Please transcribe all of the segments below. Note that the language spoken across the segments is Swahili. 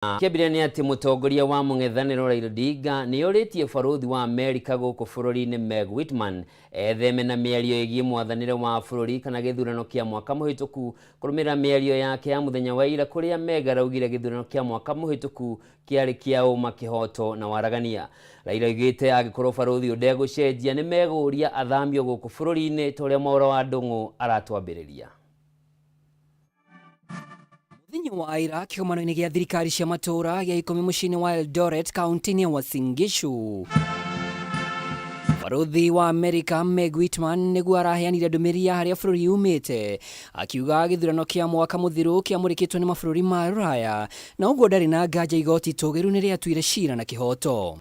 Kĩambĩrĩria nĩ atĩ mũtongoria wa mũng'ethanĩro Raila Odinga nĩ orĩtie bũrũri wa Amerika gũkũ bũrũri-inĩ Meg Whitman etheme na mĩario ĩgiĩ mwathanĩre wa bũrũri kana gĩthurano kĩa mwaka mũhĩtũku kũrũmĩrĩra mĩario yake ya mũthenya wa ira kũrĩa Meg araugire gĩthurano kĩa mwaka mũhĩtũku kĩarĩ kĩa ũma, kĩhoto na waragania. Raila oigĩte angĩkorwo bũrũri ndegũcenjia nĩ megũria athamio gũkũ bũrũri-inĩ ta ũrĩa Mwaũra wa Ndung'u aratwambĩrĩria. Thĩinĩ wa ira kĩgomano-inĩ gĩa thirikari cia matũũra gĩa ikũmi mũciĩ-inĩ wa Eldoret kaunti-inĩ ya Uasin Gishu, bũrũri wa Amerika Meg Whitman nĩguo araheanire ndũmĩrĩri ya harĩa bũrũri umĩte, akiuga gĩthurano kĩa mwaka mũthiru kĩamũrĩkĩtwo nĩ mabũrũri ma Rũraya na ũguo ndarĩ na nganja igoti tũgĩru nĩ rĩatuire cira na kĩhoto.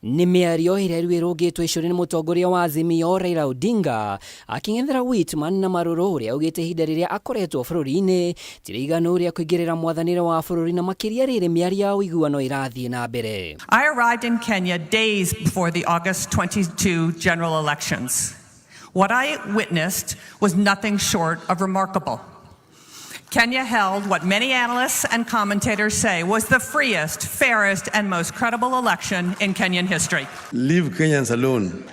Nĩ mĩario ĩrĩa ĩrũgĩtwo icũrĩ nĩ mũtongoria wa Azimio Raila Odinga akĩng'ethera Whitman na marũrũ ũrĩa augĩte ihinda rĩrĩa akoretwo bũrũri-inĩ tirĩiganu rĩa kũingĩrĩra mwathanĩre wa bũrũri na makĩria rĩrĩ mĩario ya ũiguano ĩrathiĩ na mbere. I arrived in Kenya days before the August 22 general elections. What I witnessed was nothing short of remarkable. Kenya held what many analysts and commentators say was the freest, fairest, and most credible election in Kenyan history. Leave Kenyans alone.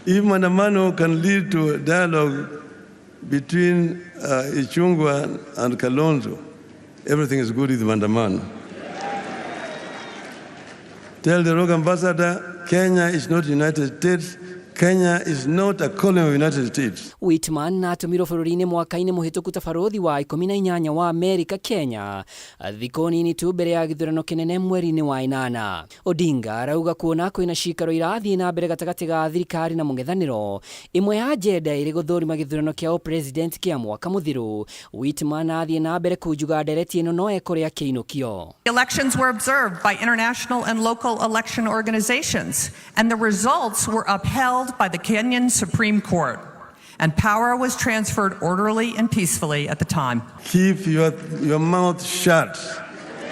If maandamano can lead to a dialogue between Ichung'wah and Kalonzo, everything is good with maandamano. Tell the rogue ambassador, Kenya is not United States. Kenya is not a colony of the United States. Whitman atũmirwo bũrũri-inĩ mwaka-inĩ mũhĩtũku ta bũrũri wa 18 wa Amerika Kenya thikũ nini tu mbere ya gĩthurano kĩnene mweri-inĩ wa 8. Odinga arauga kuona kwĩna ciikaro irathiĩ na mbere gatagatĩ ga thirikari na mũng'ethanĩro, imwe ya ajenda ĩrĩ gũthũrima gĩthurano kĩa ũpresident kĩa mwaka mũthiru, Whitman athiĩ na mbere kunjuga ndereti ĩno no ekore akĩinũkio. Elections were observed by international and local election organizations, and the results were upheld by the Kenyan Supreme Court, and power was transferred orderly and peacefully at the time. Keep your mouth shut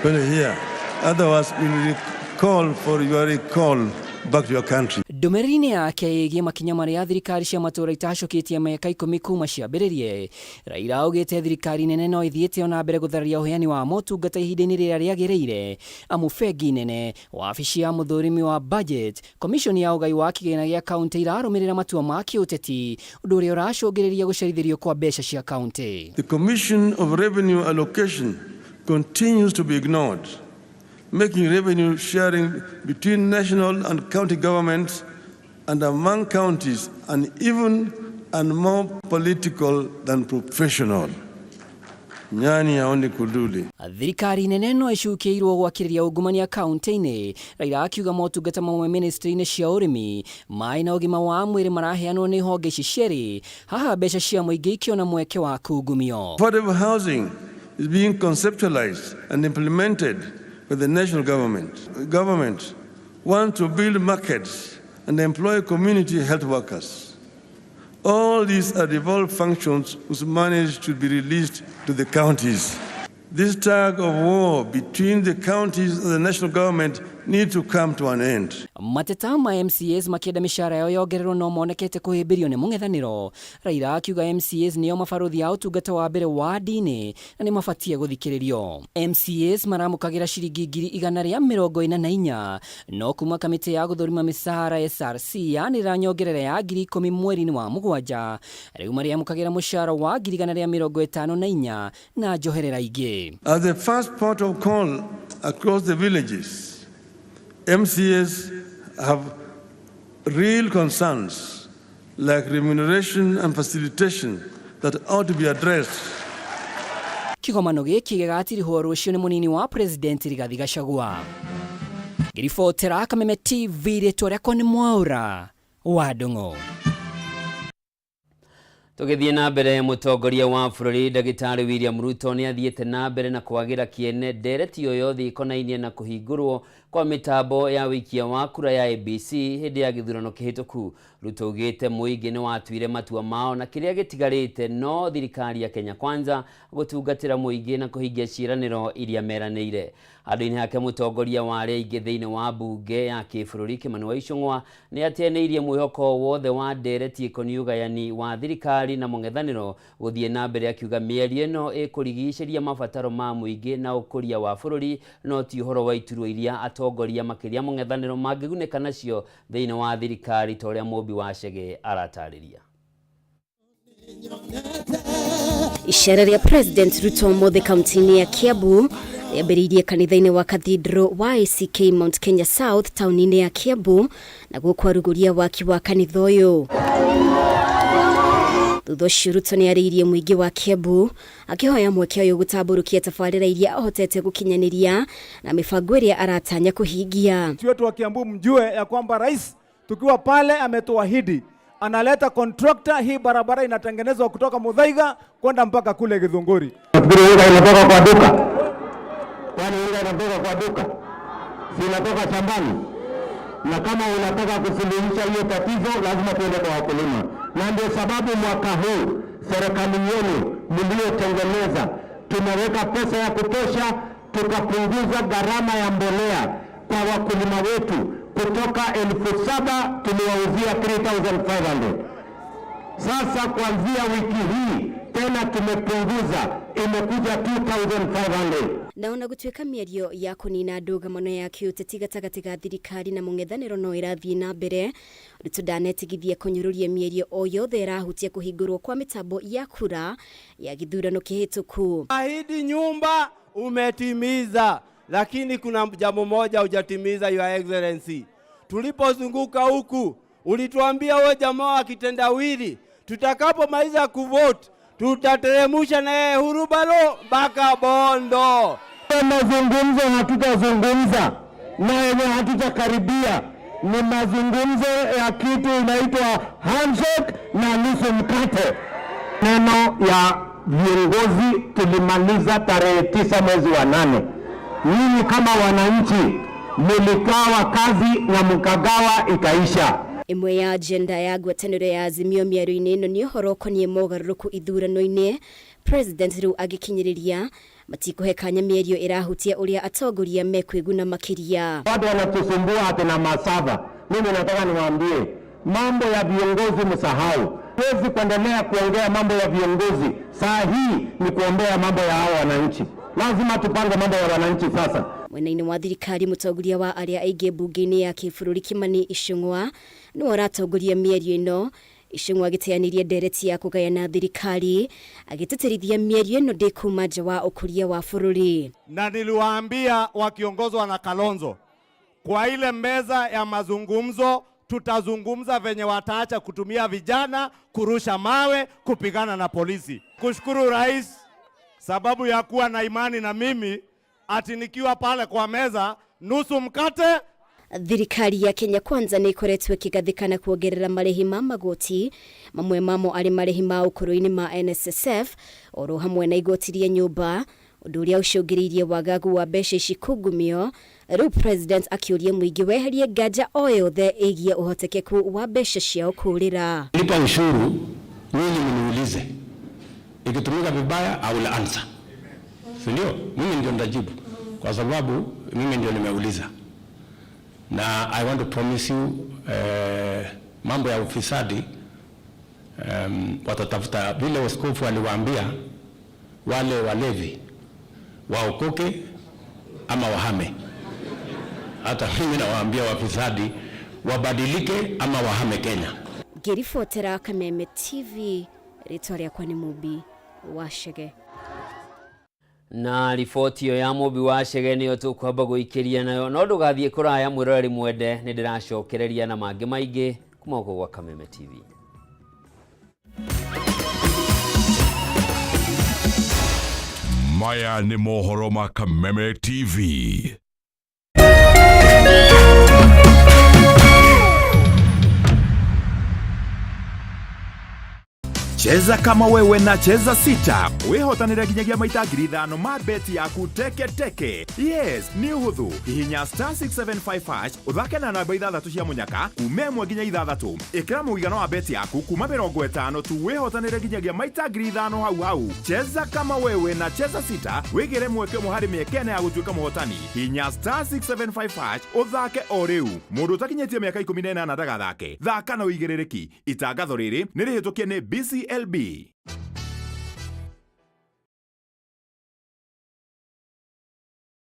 when you hear. Otherwise, we will call for your recall back to your country. Ndũmĩrĩri-inĩ yake ĩgiĩ makinya marĩa thirikari cia matũũra itacũkĩtie mĩaka 10 kuma ciambĩrĩrie, Raila augĩte thirikari nene no ithiĩte ona mbere gũtharia ũheani wa motungata ihinda-inĩ rĩrĩa rĩagĩrĩire, amu bengi nene, wabici ya mũthũrimi wa budget, komishoni ya ũgai wa kĩgĩna gĩa kaunti irarũmĩrĩra matua ma kĩũteti, ũndũ ũrĩa ũracũngĩrĩria gũcerithĩrio kwa mbeca cia kaunti. The Commission of Revenue Allocation continues to be ignored, making revenue sharing between national and county governments and among counties uneven and more political than professional. Nyani aone kuduli. Thirikari nene no icukĩirwo gwakĩrĩria ungumania kaunti-inĩ, Raila akiuga motungata mamwe ministry-inĩ cia ũrĩmi, maĩ na ũgima wa mwĩrĩ maraheanwo nĩ honge ici cierĩ, haha mbeca cia mũingĩ ikĩona mweke wa kungumio. Affordable housing is being conceptualized and implemented by the national government. Government want to build markets and employ community health workers. All these are devolved functions whose money should be released to the counties. This tug of war between the counties and the national government need to come to an end. Mateta ma MCAs makĩenda mĩcara yao yongererwo no monekete kũhĩmbĩrio nĩ mũng'ethanĩro. Raila akiuga MCAs nĩo mabarũthi ya ũtungata wa mbere wa ndini na nĩ mabatie gũthikĩrĩrio. MCAs maramũkagĩra ciringi 144, no kuma kamĩtĩ ya gũthũrima mĩcara SRC yanĩrĩra nyongerera ya 10,000 mweri-inĩ wa mũgwanja, rĩu marĩamũkagĩra mũcara wa 154 na njoherera ingĩ. As the first port of call across the villages, MCAs have real concerns like remuneration and facilitation that ought to be addressed. Kĩgomano gĩkĩ gĩgatirihwo rũciũ nĩ mũnini wa president Rigathi Gachagua. Ngĩribotera Kameme TV rĩtwa rĩakwa nĩ Mwaũra wa Ndung'u. Tũgĩthiĩ na mbere, mũtongoria wa bũrũri Ndagĩtarĩ William Ruto nĩ athiĩte na mbere na kwagĩra kĩene ndereti yo yothe ikonainie na kũhingũrwo kwa mĩtambo ya wĩikia wa kura ya ABC hĩndĩ ya gĩthurano kĩhĩtũku. Ruto augĩte mũingĩ nĩ watuire matua mao na kĩrĩa gĩtigarĩte no thirikari ya Kenya Kwanza gũtungatĩra mũingĩ na kũhingia ciĩranĩro iria meranĩire. Andũ-inĩ hake mũtongoria wa arĩa aingĩ thĩinĩ wa mbunge ya kĩbũrũri Kimani wa Icũng'wa nĩ ateneirie mwĩhoko wothe wa ndereti ĩkoniĩ ũgayani wa thirikari na mũng'ethanĩro gũthiĩ na mbere, akiuga mĩario ĩno ĩkũrigicĩria mabataro ma mũingĩ na ũkũria wa bũrũri, no ti ũhoro wa iturwa iria atongoria makĩria mũng'ethanĩro mangĩgunĩka nacio thĩinĩ wa thirikari ta ũrĩa Mũmbi wa Chege aratarĩria. Ishara rĩa President Ruto mothe kaunti-inĩ ya Kiambu yambĩrĩirie kanitha-inĩ wa Cathedral wa ACK Mount Kenya South tauni-inĩ ya Kiambu na gũkwarugũria waki wa kanitha ũyũ. Thutha ũcio Ruto nĩ arĩirie mũingĩ wa Kiambu akĩhoya mweke ũyũ gũtambũrũkia tabarĩra iria ahotete gũkinyanĩria na mĩbango ĩrĩa aratanya kũhingia. Wetu wa Kiambu mjue ya kwamba rais tukiwa pale ametuahidi analeta contractor, hii barabara inatengenezwa kutoka Muthaiga kwenda mpaka kule Githunguri. Unga inatoka kwa duka. Kwani unga inatoka kwa duka? Si inatoka shambani. Na kama unataka kusuluhisha hiyo tatizo lazima tuende kwa wakulima. Na ndio sababu mwaka huu serikali yenu mliotengeneza tumeweka pesa ya kutosha, tukapunguza gharama ya mbolea kwa wakulima wetu kutoka 7,000 tumewauzia 3,500. Sasa kuanzia wiki hii tena tumepunguza, imekuja 2,500. Naona gũtuĩka mĩario ya kũnina ndũgamano ya kĩũteti gatagatĩ ga thirikari na mũng'ethanĩro no ĩrathiĩ na mbere, Ruto ndanetigithia kũnyũrũria mĩario o yothe ĩrahutia kũhingũrwo kwa mĩtambo ya kura ya gĩthurano kĩhĩtũku. Ahidi nyumba umetimiza, lakini kuna jambo moja hujatimiza, Your Excellency. Tulipozunguka huku ulituambia wewe jamaa wa kitendawili, tutakapomaliza kuvote tutateremusha na yeye Hurubalo mpaka Bondo. Mazungumzo hatutazungumza na yenye hatutakaribia ni mazungumzo ya kitu inaitwa handshake na nusu mkate. Neno ya viongozi tulimaliza tarehe 9 mwezi wa 8. Nyinyi kama wananchi mlikawa kazi na mkagawa ikaisha. Imwe ya agenda ya ngwatanĩro ya Azimio mĩario-inĩ ĩno nĩ ũhoro ũkoniĩ mogarũrũku ithurano-inĩ, President rĩu agĩkinyĩrĩria matikũhe kanya mĩario ĩrahutia ũrĩa atongoria mekwĩguna makĩria. Watu wanatusumbua hata na masava. Mimi nataka niwaambie mambo ya viongozi msahau. Huwezi kuendelea kuongea mambo ya viongozi. Saa hii ni kuombea mambo ya hao wananchi. Lazima tupange mambo ya wananchi sasa. Mwena-inĩ wa thirikari mũtongoria wa arĩa aingĩ mbunge-inĩ ya kĩbũrũri Kimani Icũng'wa nĩwe aratongoria mĩario ĩno. Icũng'wa agĩteanĩria ndereti ya kũgayana thirikari agĩtĩtĩrithia mĩario ĩno ndĩkuma nja wa ũkũria wa bũrũri. Na niliwaambia wakiongozwa na Kalonzo kwa ile meza ya mazungumzo tutazungumza venye wataacha kutumia vijana kurusha mawe kupigana na polisi. Kushukuru rais sababu ya kuwa na imani na mimi ati nikiwa pale kwa meza nusu mkate. Thirikari ya Kenya Kwanza nĩ ĩkoretwo ĩkĩgathĩkana kuongerera marĩhi ma magoti, mamwe mamo arĩ marĩhi ma ũkũrũ-inĩ ma NSSF oro hamwe na igoti rĩa nyũmba, ũndũ ũrĩa ũcũngĩrĩirie wagagu wa mbeca ici kungumio. Rĩu President akĩũria mũingĩ weherie nganja o yothe ĩgiĩ ũhotekeku wa mbeca ciao kũũrĩra. Lipa ushuru, nyinyi mniulize. Ikitumika vibaya I will answer. Ndio, mimi ndio ndajibu kwa sababu mimi ndio nimeuliza. Na I want to promise you mambo ya ufisadi watatafuta vile waskofu waliwaambia wale walevi waokoke ama wahame. Hata mimi nawaambia wafisadi wabadilike ama wahame Kenya. Ngĩribotera Kameme TV, rĩtwa rĩakwa nĩ Mũmbi wa Chege. Na riboti iyo ya Mũmbi wa Chege nĩyo tũkwamba gũikĩria nayo, no ndũgathiĩ kũraya mwĩroreri mwende, nĩ ndĩracokereria na mangĩ maingĩ kuma gwa Kameme TV. Maya nĩ mohoro ma Kameme TV. Cheza kama wewe na cheza sita. Wehotanire ginyagia maita 5,000 ma beti yaku teke teke. Yes, ni uhuthu. Hihinya *675# uthake na namba 6 cia munyaka kume 1 nginya 6. Ikira muigano wa beti yaku kuma 50 tu wehotanire ginyagia maita 5,000 hau. Cheza kama wewe na cheza sita. Wigire mweke muhari miekene ya gutuika muhotani. Hihinya *675# uthake o riu. Mundu utakinyetie miaka 18 ndagathake. Thaka na uigirereki. Itangatho riri ni rihitukie ni BCLB.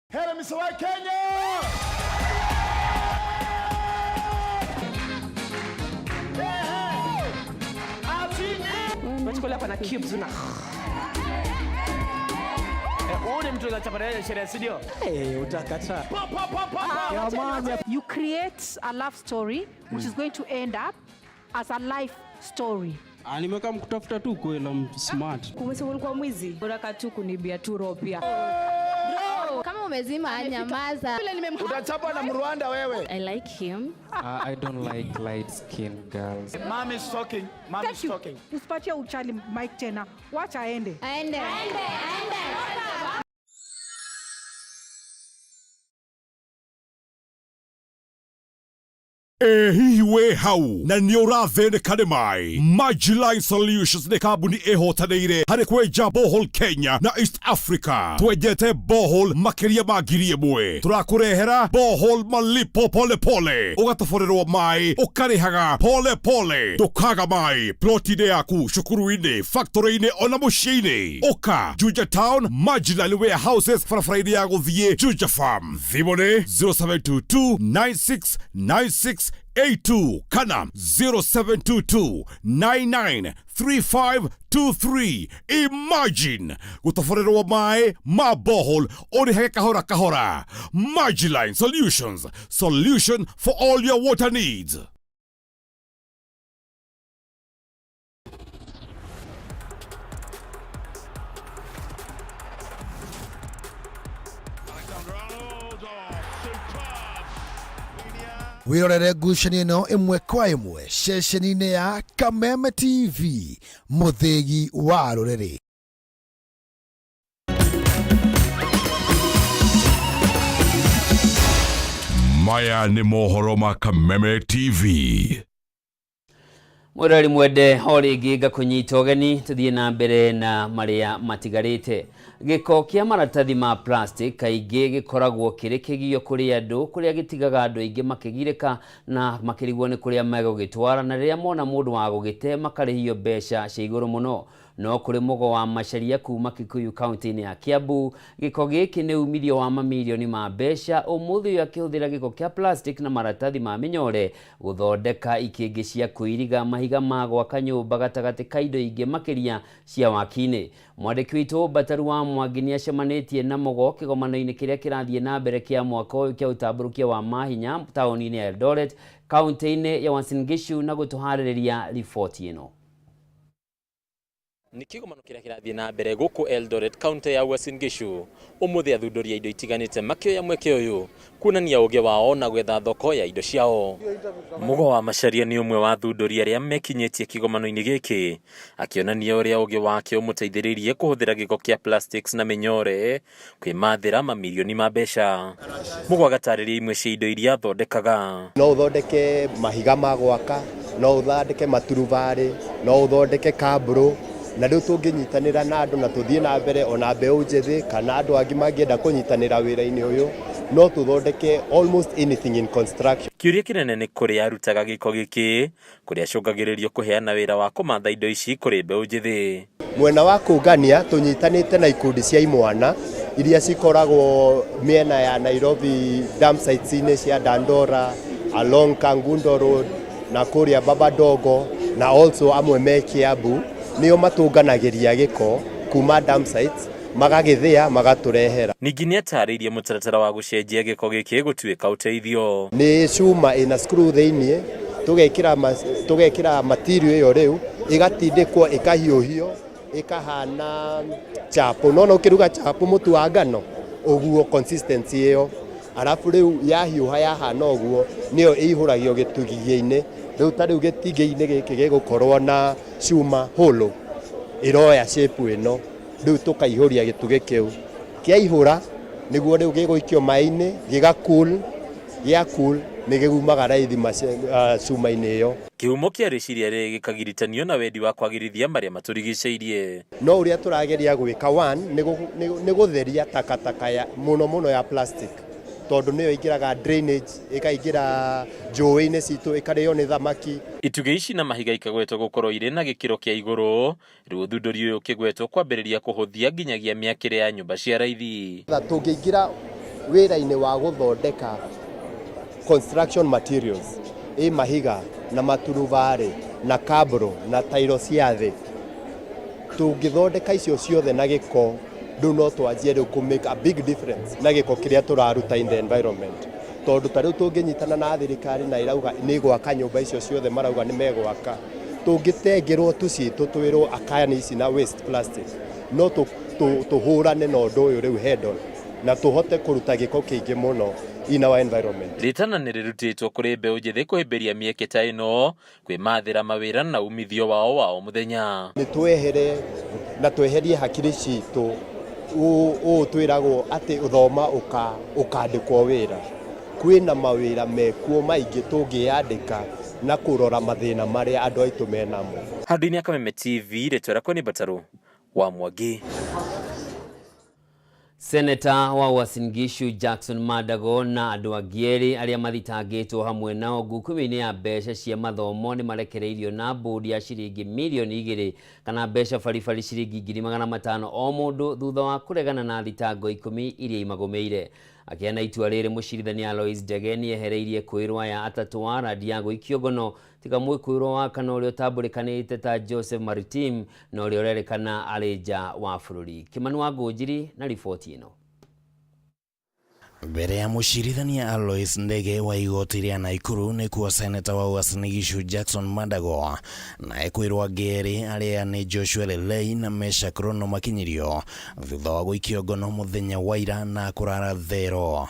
Hera Misawai Kenya! Unachukua hapa na cubes una. Ule mtu anachapana sherehe studio. Utakataa. You create a love story which is going to end up as a life story. Nimeka mkutafuta tu kwela smart. Kumesema ulikuwa mwizi. Unataka tu kunibia tu ropia. Kama umezima nyamaza. Utachapwa na Mrwanda wewe. I like him. I don't like light skin girls. Mom is talking. Mom is talking. Usipatie uchali Mike tena. Wacha aende. Aende. Hihi we hau na ni urathĩnĩka nĩ mai. Majiline Solutions nĩ kambuni ĩhotanĩire harĩ kwenja bohol Kenya na East Africa. Twenjete bohol makĩria ma 1,000. Tũrakũrehera bohol malipo pole pole. Ũgatoborerwo mai ũkarĩhaga pole pole. Ndũkaga mai ploti-inĩ yaku, cukuru-inĩ, factory-inĩ ona mũciĩ-inĩ. Ũka Juja Town Majiline Warehouses barabara-inĩ ya gũthiĩ Juja Farm. Thimũ nĩ 0722 9696 A2 kana 0722-993523. Imagine gutaforerwo mai ma bohol orihage kahora kahora. Majiline Solutions, solution for all your water needs. Wirorere ngucanio ĩno ĩmwe kwa ĩmwe ceceni-inĩ ya Kameme TV, mũthĩgi wa rũrĩrĩ. Maya nĩ mohoro ma Kameme TV. Mwirari mwende hori ngiga kunyita ũgeni tuthie na mbere na maria matigarite. Giko kia maratathi ma plastic kaingĩ gikoragwo kĩrĩ kĩgio kũrĩ andũ kũrĩa gĩtigaga andũ aingĩ makĩgirĩka na makĩrigwo nĩ kũrĩa megũgĩtwara na rĩrĩa mona mũndũ wa gũgĩte makarĩhio mbeca cia igũrũ mũno. No kũrĩ mũgo wa macharia kuma Kikuyu county-inĩ ya Kiambu, gĩko gĩkĩ nĩ umithio wa mamilioni ma mbeca ũmũthĩ ũyũ akĩhũthĩra gĩko kĩa plastic na maratathi ma mĩnyore gũthondeka ikĩngĩ cia kũiriga mahiga ma gwaka nyũmba gatagatĩ ka indo ingĩ makĩria cia waki-inĩ. Mwandĩki witũ Bataru wa Mwangi nĩ acemanĩtie na mũgo kĩgomano-inĩ kĩrĩa kĩrathiĩ na mbere kĩa mwaka ũyũ kĩa ũtambũrũkia wa mahinya taũni-inĩ ya Eldoret kaunti-inĩ ya Uasin Gishu na gũtũharĩrĩria riboti ĩno. Ni kĩgomano kĩrĩa kĩrathiĩ na mbere gũkũ Eldoret kaunti ya Uasin Gishu ũmũthĩ athundũria indo itiganĩte makĩoya mweke ũyũ kuonania ũũgĩ wao na gwetha thoko ya indo ciao. Mũgo wa macharia nĩ ũmwe wa athundũri arĩa mekinyĩtie kĩgomano-inĩ gĩkĩ akĩonania ũrĩa ũũgĩ wake ũmũteithĩrĩirie kũhũthĩra gĩko kĩa plastics na mĩnyore kwĩmathĩra mamilioni ma mbeca. Mũgo agatarĩria imwe cia indo iria athondekaga. No ũthondeke mahiga ma gwaka, no ũthondeke maturubarĩ, no ũthondeke kambũrũ. Na rĩu tũngĩnyitanĩra na andũ na tũthiĩ na mbere ona mbeũ njĩthĩ kana andũ angĩ mangĩenda kũnyitanĩra wĩra-inĩ ũyũ no tũthondeke almost anything in construction. Kĩũria kĩnene nĩ kũrĩa arutaga gĩko gĩkĩ kũrĩa acũngagĩrĩrio kũheana wĩra wa kũmatha indo ici kũrĩ mbeũ njĩthĩ. Mwena wa kũngania tũnyitanĩte na ikundi cia imwana iria cikoragwo mĩena ya Nairobi dam sites-inĩ cia Dandora, along Kangundo Road na kũrĩa Babadogo na also amwe me Kiambu. Nĩo matũnganagĩria gĩko kuma dam sites magagĩthĩa magatũrehera. Ningĩ nĩ atarĩirie mũtaratara wa gũcenjia gĩko gĩkĩ gũtuĩka ũteithio. Nĩ cuma ĩna screw thĩinĩ tũgekĩra material ĩyo rĩu ĩgatindĩkwo ĩkahiũhio ĩkahana chapo. No ũkĩruga chapo mũtu wa ngano ũguo consistency ĩyo arabu rĩu yahiũha yahana ũguo nĩyo ĩihũragio gĩtugĩ-inĩ. Rĩu ta rĩu gĩtingĩ-inĩ gĩkĩ gĩgũkorwo na cuma holo iroya shape ino riu tukaihuria gituge kiu kiaihura niguo riu giguikio mai-ini gigacool nigigumaga raithi cuma-ini iyo. Kihumo kia riciria ri gikagiritanio na wendi wa kwagirithia maria maturigiceirie. No uria turageria gwika one ni gutheria takataka ya muno ya plastic tondu niyo ingiraga drainage ikaigira njũĩ-inĩ citu ikario ni thamaki. Ituge ici na mahiga ikagwetwo gukorwo ire na gikiro kia iguru, riu uthunduri uyu kigwetwo kwambiriria kuhuthia nginyagia miakire ya nyumba cia raithi. Tungiingira wira-ini wa guthondeka construction materials mahiga na maturubare na kabro na tairo cia thi, tungithondeka icio ciothe na giko do not wanjie to make a big difference na giko kiria turaruta in the environment. Tondu tariu tunginyitana na thirikari na irauga ni gwaka nyumba icio ciothe marauga ni megwaka, tungitengerwo tucitu twirwo akani ici na waste plastic no tuhurane na undu uyu riu head on na tuhote kuruta giko kiingi muno in our environment. Ritana nirutitwo kuri mbeu njithi kuhimbiria mieke ta ino kwimathira mawira na umithio wao muthenya. Ni twehere na tweherie hakiri citu twiragwo ati uthoma ukandikwo wira. Kwina mawira mekuo maingi tungiandika na kurora mathina maria andu aitu menamo. Handũ-inĩ Kameme TV retwera kweni Bataru wa Mwangi. Senator wa Uasin Gishu Jackson Madago na andu agieri aria mathitangitwo hamwe nao ngukumi-ini ya mbeca cia mathomo ni marekereirio na bodi ya ciringi milioni 2 kana mbeca baribari ciringi 500,000 o mundu thutha wa kuregana na thitango 10 iria imagomeire. Akiana itua riri mucirithania Alois Degeni ehereirie kwirwa ya atatu a radi ya guikio ngono tiga mwikwirwa wa kana uria utambulikanite ta Joseph Maritim na uria urerekana areja wa bururi. Kimani wa Ngũnjiri na riboti ino. Mbere ya mucirithania Alois Ndege wa igoti ria Naikuru ni kuwa seneta wa Uasin Gishu Jackson Madago na ekwirwa ngeri aria ni Joshua Lelei na Mesha Krono makinyirio thutha wa guikio ngono muthenya wa ira na kurara thero.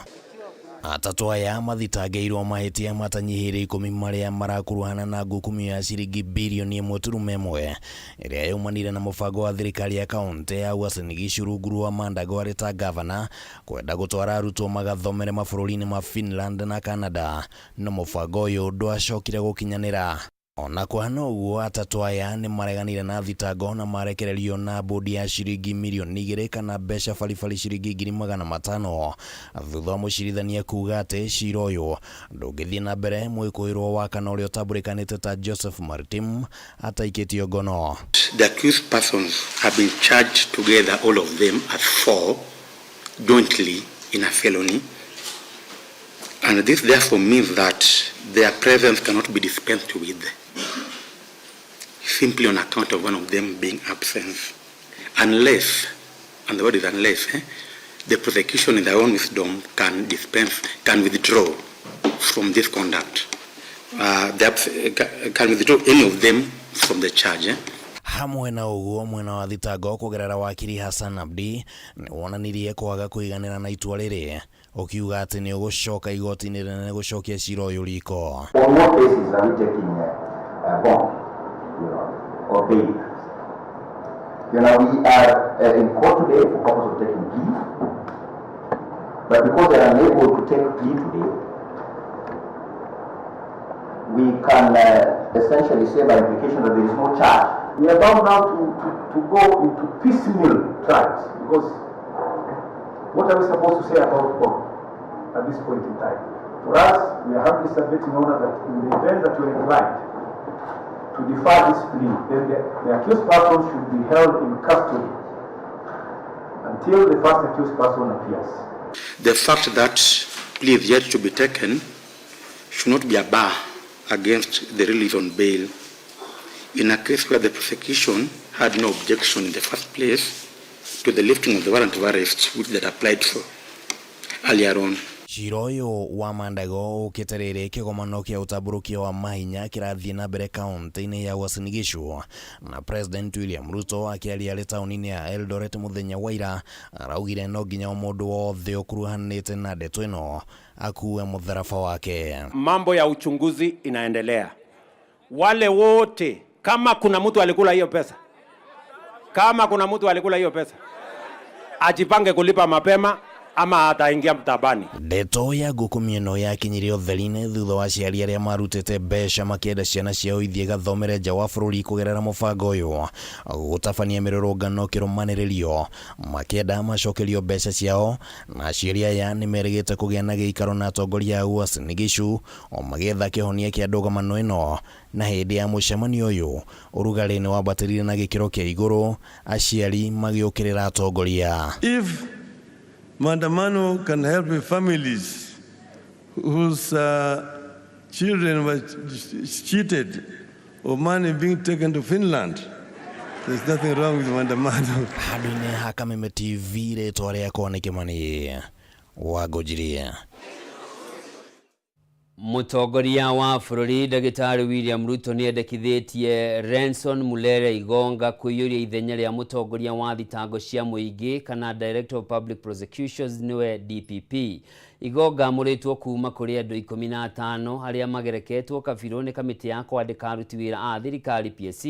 Atatu aya mathitangĩirwo mahĩtia matanyihĩire 10 maria marakuruhana na ngukumi ya ciringi bilioni 1.1 iria yumanire na mũbango wa thirikari ya kaunti ya Uasin Gishu rungu rwa Madago arĩ ta gavana kwenda gũtwara arutwo magathomere mabũrũri-inĩ ma Finland na Canada, no mũbango ũyũ ndwacokire gũkinyanĩra. Ona kwano uguo atatu aya ni mareganire na thitango na marekererio na bodi ya ciringi milioni 2 kana mbeca baribari ciringi 500,000 thutha wa mucirithania kuga ati cira uyu ndũngĩthiĩ na mbere mwĩkũĩrwo wa kana ũrĩa ũtambulikanĩte ta Joseph Maritim ataikĩtio ngono. The accused persons have been charged together, all of them as 4 jointly in a felony, and this therefore means that their presence cannot be dispensed with simply on account of one of them being absent, unless, and the word is unless, the prosecution in their own wisdom can withdraw from this conduct. Can withdraw any of them from the charge. Hamwe na uguo mwena wa thitango kugerera wakiri Hassan Abdi ni wonanirie kwaga kũiganĩra na itua rĩrĩ ukiuga ati ni ũgũcoka igoti-inĩ rĩnene gũcokia cira ũyũ riko. On what basis are we taking a bond, or bail? We are in court today for purpose of taking plea, but because they are unable to take plea today, we can essentially say by implication that there is no charge. We are bound now to go into piecemeal trials, because what are we supposed to say about bond at this point in time? For us, we are happily submitting order that in the event that we are inclined to defer this plea, then the accused person should be held in custody until the first accused person appears. The fact that plea is yet to be taken should not be a bar against the release on bail in a case where the prosecution had no objection in the first place to the lifting of the warrant of arrest which they applied for earlier on. Cira ũyũ wa Madago ũkĩte rĩrĩ kĩgomano kĩa ũtambũrũkia wa mahinya kĩrathiĩ na mbere kaunti-inĩ ya Uasin Gishu, na President William Ruto akĩaria arĩ taũni-inĩ ya Eldoret mũthenya wa ira araugire no nginya mũndũ wothe ũkuruhanĩte na ndeto ĩno akuue mũtharaba wake. Mambo ya uchunguzi inaendelea. Wale wote, kama kuna mtu alikula hiyo pesa, Kama kuna mtu alikula hiyo pesa, ajipange kulipa mapema ama ataingia mtabani. Ndeto ya gukumieno ya kinyiri otherine thutha wa ciari aria marutite mbeca makienda ciana ciao ithie gathomere nja wa bururi kugerera mubango uyu gutabania mirurungano kirumaniririo makienda macokerio mbeca ciao, na ciari aya ni merigite kugia na giikaro na atongoria a Uasin Gishu o magetha kihonia kia ndũgamo ino. Na hindi ya mucemanio uyu urugari ni wabatirire na gikiro kia iguru, aciari magiukirira atongoria. Maandamano can help families whose children were cheated or money being taken to Finland. There's nothing wrong with maandamano. Hadine ha Kameme TV retwa riakwa ni Kimani wagojirie. Mutongoria wa bururi Dagitari William Ruto ni endekithitie Renson Mulere Igonga kuyuria ithenya ria mutongoria wa thitango cia muingi kana Director of Public Prosecutions niwe DPP. Igonga muritwo kuma kuri andu 15 aria magereketwo kabiro ni kamiti ya kwandika aruti wira a thirikari PSC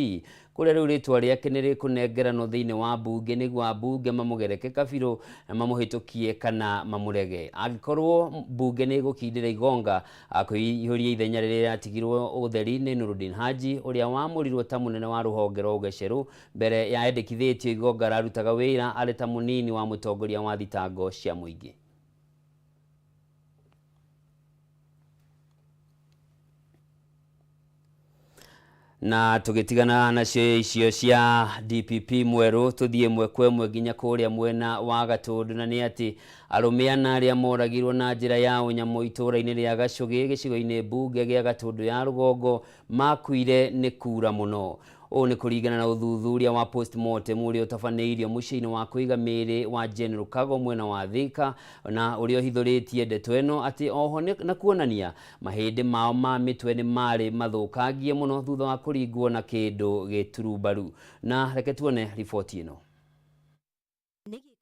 kuri riu ritwa riake ni rikunengerano thiini wa bunge niguo bunge mamugereke kabiro na mamuhitukie kana mamurege. Agikorwo bunge ni gukindira Igonga akuihuria ithenya riria atigirwo utheri ni Nurudin Haji uria wamurirwo ta munene wa ruhonge rwa ugaceru mbere ya endekithitio Igonga arutaga wira ari ta munini wa mutongoria wa thitango cia muingi. Na tugitigana na icio cia DPP mweru tuthie mwekwe nginya kuria mwena wa Gatundu, na ni ati arumiana aria moragirwo na njira ya unyamu itura-ini ria Gacugi gicigo-ini bunge gia Gatundu ya rugongo makuire ni kura muno. O ni kuringana na uthuthuria wa postmortem uria utafaneirio muciini wa kuiga miri wa General Kago mwena wa Thika, na uria hithuritie ndeto eno ati oho na kuonania mahindi mao ma mitwe ni mari mathukangie muno thutha wa kuringwo na kindu giturubaru. Na reke tuone ripoti ino.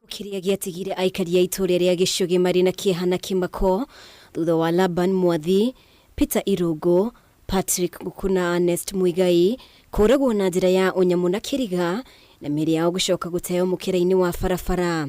Kiria giatigire aikari a itura ria Gicugi mari na kiehana kimako thutha wa Laban Mwathi, Peter Irungu, Patrick Mukuna, Ernest Muigai kuragwo na njira ya unyamu na kiriga na miri yao gucoka guteo mukira-ini wa barabara.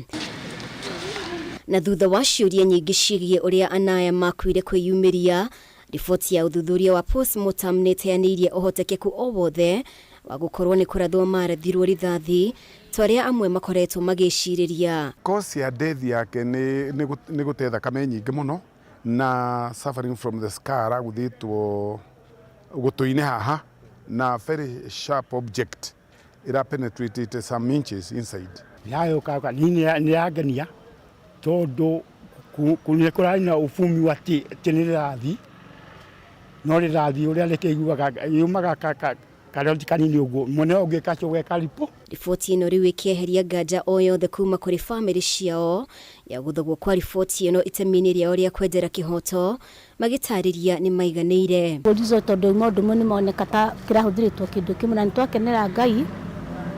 Na thutha wa ciuria nyingi ciigie uria anaya makuire kwiyumiria, riboti ya uthuthuria wa postmortem neteanirie uhotekeku o wothe wa gukorwo ni kurathwo marathirwo rithathi twaria amwe makoretwo magiciriria. Cause ya death yake ni gutetha kame nyingi muno na suffering from the scar guthitwo gutuine haha na very sharp object ira penetrated some inches inside. Yayo kaka ni yagenia tondu kunikura ina ufumi wa tinirathi no rirathi uria rekeiguaga yumaga karoti kanini uguo mone ugikacho gweka ripo. Riboti ino riu ikieheria nganja o yothe kuma kuri family ciao ya guthogwo kwa riboti ino itemini ria ria kwendera kihoto magitariria ni maiganiire. Polizo tondu maundu ni moneka ta kirahuthiritwo kindu kimwe na nitwakenera Ngai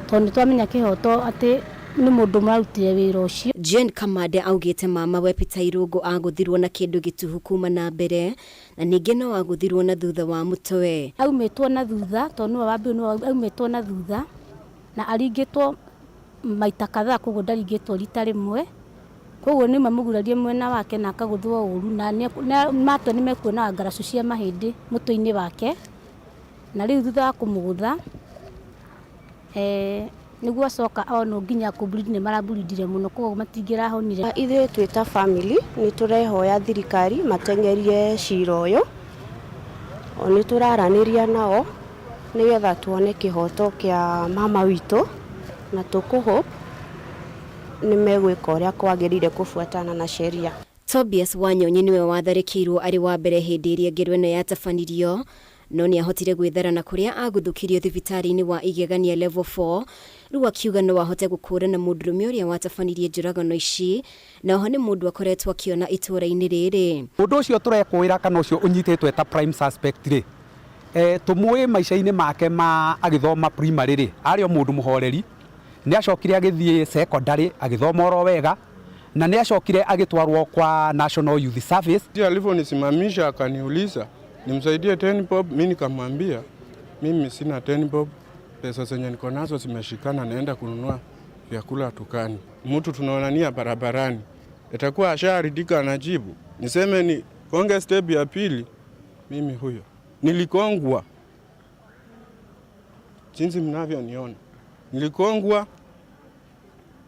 tondu twamenya kihoto ati ni mundu marutire wira ucio. Jane Kamade augite mama we Peter Irungu aguthirwo na kindu gituhu kuma na mbere na ningi no aguthirwo na thutha wa mutwe. Aumetwo na thutha tondu wambi no aumetwo na thutha na aringitwo maita kadhaa koguo ndaringitwo rita rimwe koguo ni mamugurarie mwena wake na akaguthwo uru na matwe ni mekuona ngaracu cia mahindi mutwe-ini wake na riu thutha wa kumugutha niguo acoka ono nginya kubreed ni marabreedire muno koguo matingirahonire. Ithuĩ twita family ni turehoya thirikari matengerie cira uyu o ni turaraniria nao nigetha tuone kihoto kia mama witu na tukuhope ni megwika uria kwagirire kufuatana na sheria. Tobias Wanyonyi niwe watharikirwo ari wa mbere hindi iria ngirweno yatabanirio no ni ahotire gwitharana kuria aguthukirio thibitari-ini wa igegania level 4 riu akiuga no ahote gukura na mundurume uria watabanirie njuragano ici na oho ni mundu akoretwo akiona itura-ini riri. Mundu ucio turekwira kana ucio unyitetwe ta prime suspect ri tumui maisha-ini make ma agithoma primary ri ario mundu muhoreri ni acokire agithie secondary agithoma oro wega na ni acokire agitwarwo kwa National Youth Service. Alivyonisimamisha akaniuliza nimsaidie 10 bob, mimi nikamwambia mimi sina 10 bob, pesa zenye niko nazo zimeshikana, naenda kununua vyakula tukani. Mtu tunaonania barabarani, itakuwa asharidika anajibu. Niseme ni konge step ya pili, mimi huyo nilikongwa. Jinsi mnavyoniona, nilikongwa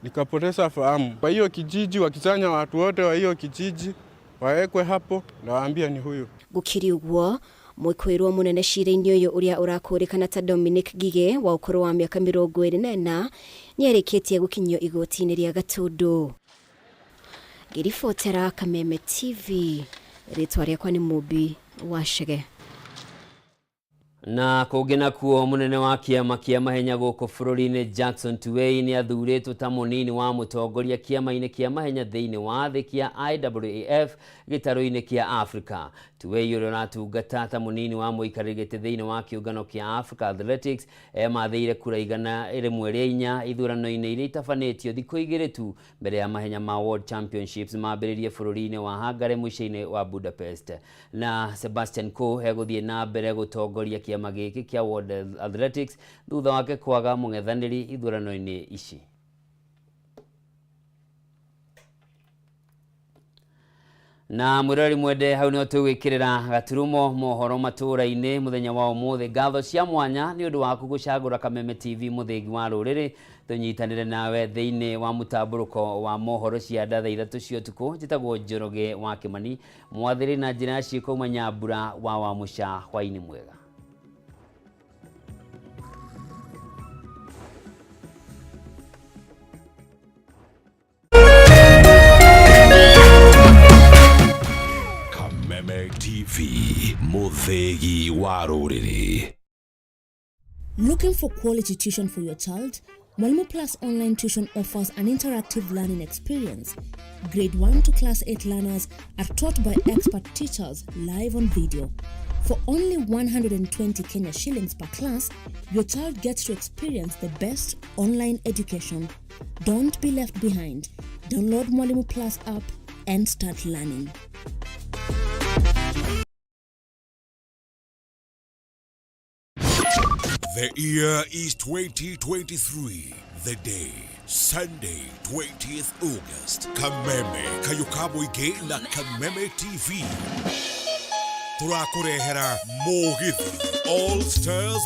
nikapoteza fahamu. Kwa hiyo kijiji wakisanya watu wote wa hiyo kijiji waekwe hapo, nawaambia ni huyo. Gukiri uguo mwikwirwo munene cira-ini uyu uria urakũrĩkana ta Dominic Gige wa ũkũrũ wa mĩaka 24 nĩarĩkĩtie gũkinyio igoti-inĩ rĩa Gatundu. Ngĩribotera Kameme TV, rĩtwa rĩakwa nĩ Mũmbi wa Chege. Na kũngĩ kuo munene wa kĩama kĩa mahenya gũkũ bũrũri-inĩ Jackson Tuwei nĩ athurĩtwo ta mũnini wa mũtongoria kĩama-inĩ kĩa mahenya thĩinĩ wa thĩ kĩa IAAF gĩtarũ-inĩ kĩa Africa. Tuwei ũrĩa ũratungata ta mũnini wa mũikarĩri gĩtĩ thĩinĩ wa kĩũngano kĩa Africa Athletics mathĩire kura 104 ithurano-inĩ iria itabanĩtio thikũ 2 tu mbere ya mahenya ma World Championships mambĩrĩrie bũrũri-inĩ wa Hungary mũico-inĩ wa Budapest. Na Sebastian Coe egũthiĩ na mbere gũtongoria kĩama gĩkĩ kĩa World Athletics thutha wake kwaga mũng'ethanĩri ithurano-inĩ ici. Na mwirori mwende hau nĩho tũgwĩkĩrĩra gaturumo mohoro matũra-inĩ mũthenya wa ũmũthĩ. Ngatho cia mwanya nĩ ũndũ wa gũcagũra Kameme TV mũthĩgi wa rũrĩrĩ. Tũnyitanĩre nawe thĩinĩ wa mũtambũrũko wa mohoro cia thaa 3 cia ũtukũ. Njĩtagwo Njoroge wa Kĩmani, mwathĩri na njĩra ya ciĩko Nyambura wa Wamũca. Hwaĩ-inĩ mwega. Kameme TV, mũthĩgi wa rũrĩrĩ. Looking for quality tuition for your child? Mwalimu Plus online tuition offers an interactive learning experience. Grade 1 to class 8 learners are taught by expert teachers live on video. For only 120 Kenya shillings per class, your child gets to experience the best online education. Don't be left behind. Download Mwalimu Plus app and start learning. The year is 2023. The day, Sunday, 20th August. Kameme, kayukabo ige na Kameme TV. Turakurehera Mogithi All Stars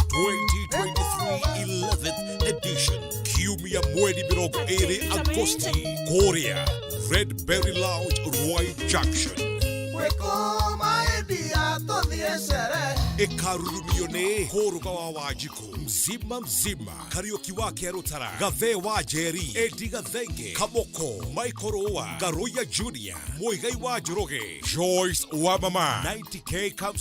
2023 11th edition. Kiumia mwezi 2 Agosti. Korea, Red Berry Lounge, Roy Junction. Ekarurumione Horuga wa Wajiko mzima Karaoke wake Rutara Gathe wa Jerry Eddie Gathenge Kamoko Michael Roa Garoya Junior Moigai wa Joroge Joyce wa Mama 90K comes